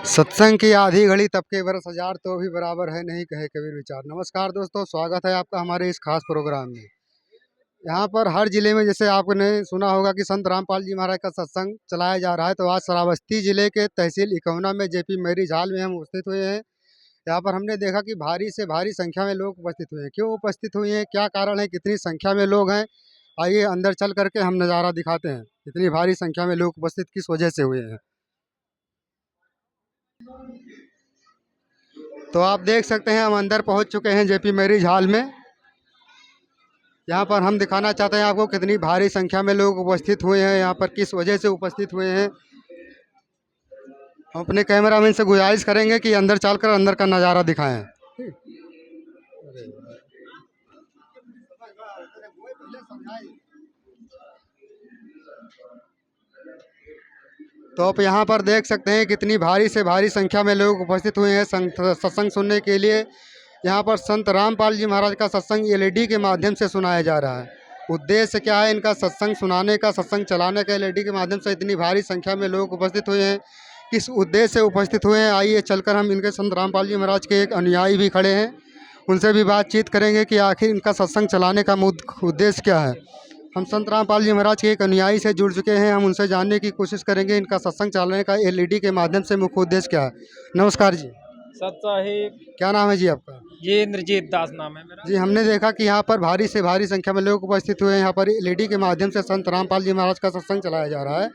सत्संग की आधी घड़ी तब के बरस हजार तो भी बराबर है नहीं कहे कबीर विचार। नमस्कार दोस्तों, स्वागत है आपका हमारे इस खास प्रोग्राम में। यहाँ पर हर जिले में जैसे आपने सुना होगा कि संत रामपाल जी महाराज का सत्संग चलाया जा रहा है, तो आज श्रावस्ती जिले के तहसील इकौना में जेपी मैरिज हॉल में हम उपस्थित हुए हैं। यहाँ पर हमने देखा कि भारी से भारी संख्या में लोग उपस्थित हुए हैं। क्यों उपस्थित हुए हैं, क्या कारण है, कितनी संख्या में लोग हैं, आइए अंदर चल करके हम नज़ारा दिखाते हैं। इतनी भारी संख्या में लोग उपस्थित किस वजह से हुए हैं। तो आप देख सकते हैं हम अंदर पहुंच चुके हैं जेपी मैरिज हॉल में। यहाँ पर हम दिखाना चाहते हैं आपको कितनी भारी संख्या में लोग उपस्थित हुए हैं, यहाँ पर किस वजह से उपस्थित हुए हैं। हम अपने कैमरामैन से गुजारिश करेंगे कि अंदर चलकर अंदर का नज़ारा दिखाएं। तो आप यहाँ पर देख सकते हैं कितनी भारी से भारी संख्या में लोग उपस्थित हुए हैं सत्संग सुनने के लिए। यहाँ पर संत रामपाल जी महाराज का सत्संग एलईडी के माध्यम से सुनाया जा रहा है। उद्देश्य क्या है इनका सत्संग सुनाने का, सत्संग चलाने का? एलईडी के माध्यम से इतनी भारी संख्या में लोग उपस्थित हुए हैं, किस उद्देश्य से उपस्थित हुए हैं, आइए चलकर हम इनके संत रामपाल जी महाराज के एक अनुयायी भी खड़े हैं, उनसे भी बातचीत करेंगे कि आखिर इनका सत्संग चलाने का उद्देश्य क्या है। हम संत रामपाल जी महाराज के एक अनुयायी से जुड़ चुके हैं, हम उनसे जानने की कोशिश करेंगे इनका सत्संग चलाने का एलईडी के माध्यम से मुख्य उद्देश्य क्या है। नमस्कार जी। सत साहिब। क्या नाम है जी आपका? ये इंद्रजीत दास नाम है मेरा जी, हमने देखा कि यहाँ पर भारी से भारी संख्या में लोग उपस्थित हुए हैं। यहाँ पर एलईडी के माध्यम से संत रामपाल जी महाराज का सत्संग चलाया जा रहा है।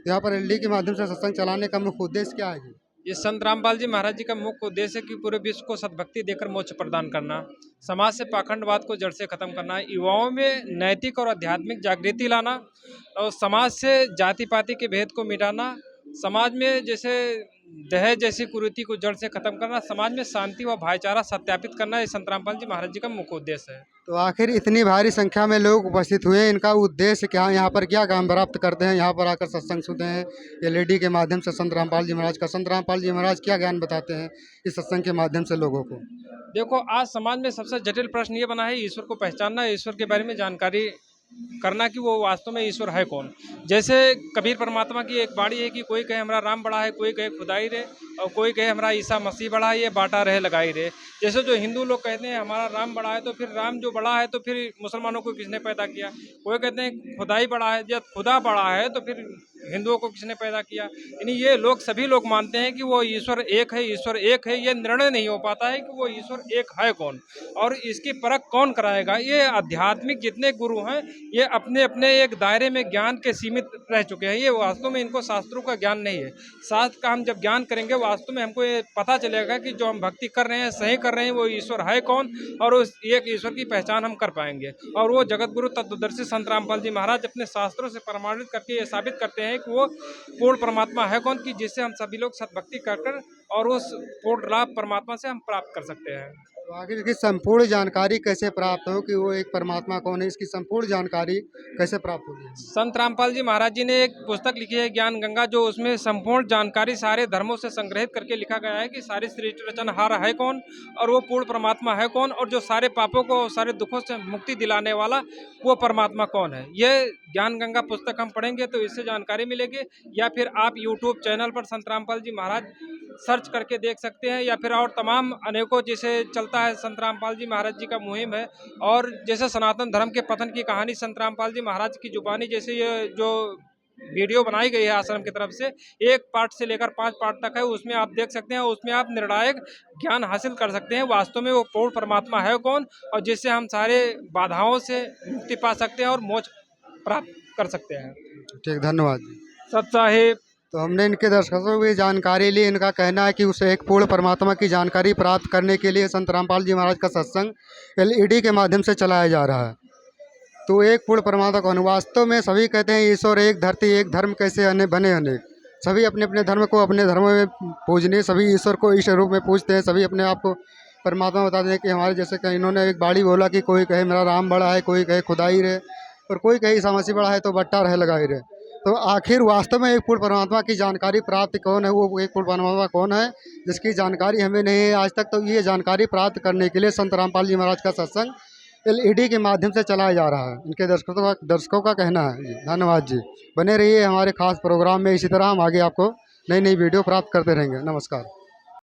यहाँ पर एलईडी के माध्यम से सत्संग चलाने का मुख्य उद्देश्य क्या है जी? ये संत रामपाल जी महाराज जी का मुख्य उद्देश्य है कि पूरे विश्व को सद्भक्ति देकर मोक्ष प्रदान करना, समाज से पाखंडवाद को जड़ से खत्म करना, युवाओं में नैतिक और आध्यात्मिक जागृति लाना और समाज से जाति पाति के भेद को मिटाना, समाज में जैसे दहेज जैसी कुरीति को जड़ से खत्म करना, समाज में शांति व भाईचारा सत्यापित करना, ये संत रामपाल जी महाराज जी का मुख्य उद्देश्य है। तो आखिर इतनी भारी संख्या में लोग उपस्थित हुए हैं, इनका उद्देश्य क्या है, यहाँ पर क्या काम प्राप्त करते हैं, यहाँ पर आकर सत्संग सुनते हैं एलईडी के माध्यम से संत रामपाल जी महाराज का। संत रामपाल जी महाराज क्या ज्ञान बताते हैं इस सत्संग के माध्यम से लोगों को? देखो, आज समाज में सबसे जटिल प्रश्न ये बना है ईश्वर को पहचानना, ईश्वर के बारे में जानकारी करना कि वो वास्तव में ईश्वर है कौन। जैसे कबीर परमात्मा की एक बाणी है कि कोई कहे हमारा राम बड़ा है, कोई कहे खुदाई रे, और कोई कहे हमारा ईसा मसीह बड़ा है, ये बांटा रहे लगाई रे। जैसे जो हिंदू लोग कहते हैं हमारा राम बड़ा है, तो फिर राम जो बड़ा है तो फिर मुसलमानों को किसने पैदा किया? कोई कहते हैं खुदाई बड़ा है, जब खुदा बड़ा है तो फिर हिंदुओं को किसने पैदा किया? यानी ये लोग सभी लोग मानते हैं कि वो ईश्वर एक है, ईश्वर एक है। ये निर्णय नहीं हो पाता है कि वो ईश्वर एक है कौन और इसकी परख कौन कराएगा। ये आध्यात्मिक जितने गुरु हैं ये अपने अपने एक दायरे में ज्ञान के सीमित रह चुके हैं। ये वास्तव में इनको शास्त्रों का ज्ञान नहीं है। शास्त्र का हम जब ज्ञान करेंगे वास्तव में हमको ये पता चलेगा कि जो हम भक्ति कर रहे हैं, सही कर रहे हैं, वो ईश्वर है कौन, और उस एक ईश्वर की पहचान हम कर पाएंगे। और वो जगत गुरु तत्वदर्शी संत रामपाल जी महाराज अपने शास्त्रों से प्रमाणित करके ये साबित करते हैं कि वो पूर्ण परमात्मा है कौन, कि जिससे हम सभी लोग सद्भक्ति कर और उस पूर्ण लाभ परमात्मा से हम प्राप्त कर सकते हैं। तो आखिर इसकी संपूर्ण जानकारी कैसे प्राप्त हो कि वो एक परमात्मा कौन है, इसकी संपूर्ण जानकारी कैसे प्राप्त होगी? संत रामपाल जी महाराज जी ने एक पुस्तक लिखी है ज्ञान गंगा, जो उसमें संपूर्ण जानकारी सारे धर्मों से संग्रहित करके लिखा गया है कि सारी सृष्टि रचनहार है कौन और वो पूर्ण परमात्मा है कौन, और जो सारे पापों को सारे दुखों से मुक्ति दिलाने वाला वो परमात्मा कौन है। ये ज्ञान गंगा पुस्तक हम पढ़ेंगे तो इससे जानकारी मिलेगी, या फिर आप यूट्यूब चैनल पर संत रामपाल जी महाराज सर्च करके देख सकते हैं, या फिर और तमाम अनेकों जैसे चलता है संत रामपाल जी महाराज जी का मुहिम है। और जैसे सनातन धर्म के पतन की कहानी संत रामपाल जी महाराज की जुबानी, जैसे ये जो वीडियो बनाई गई है आश्रम की तरफ से, 1 पार्ट से लेकर 5 पार्ट तक है, उसमें आप देख सकते हैं। उसमें आप निर्णायक ज्ञान हासिल कर सकते हैं वास्तव में वो पूर्ण परमात्मा है कौन, और जिससे हम सारे बाधाओं से मुक्ति पा सकते हैं और मोक्ष प्राप्त कर सकते हैं। ठीक, धन्यवाद। सत साहिब। तो हमने इनके दर्शकों को भी जानकारी ली। इनका कहना है कि उसे एक पूर्ण परमात्मा की जानकारी प्राप्त करने के लिए संत रामपाल जी महाराज का सत्संग एलईडी के माध्यम से चलाया जा रहा है। तो एक पूर्ण परमात्मा कौन? वास्तव में सभी कहते हैं ईश्वर एक, धरती एक, धर्म कैसे बने अनेक। सभी अपने अपने धर्म को अपने धर्म में पूजने, सभी ईश्वर को ईश्वर रूप में पूजते हैं, सभी अपने आप को परमात्मा बताते हैं। कि हमारे जैसे कि इन्होंने एक बाड़ी बोला कि कोई कहे मेरा राम बड़ा है, कोई कहे खुदाई रे, और कोई कहे ईसा मसीह बड़ा है तो बट्टा रहे लगाई रे। तो आखिर वास्तव में एक पूर्ण परमात्मा की जानकारी प्राप्त कौन है, वो एक पूर्ण परमात्मा कौन है जिसकी जानकारी हमें नहीं है आज तक। तो ये जानकारी प्राप्त करने के लिए संत रामपाल जी महाराज का सत्संग एलईडी के माध्यम से चलाया जा रहा है, इनके दर्शकों का कहना है। जी धन्यवाद जी, बने रहिए हमारे खास प्रोग्राम में, इसी तरह हम आगे आपको नई नई वीडियो प्राप्त करते रहेंगे। नमस्कार।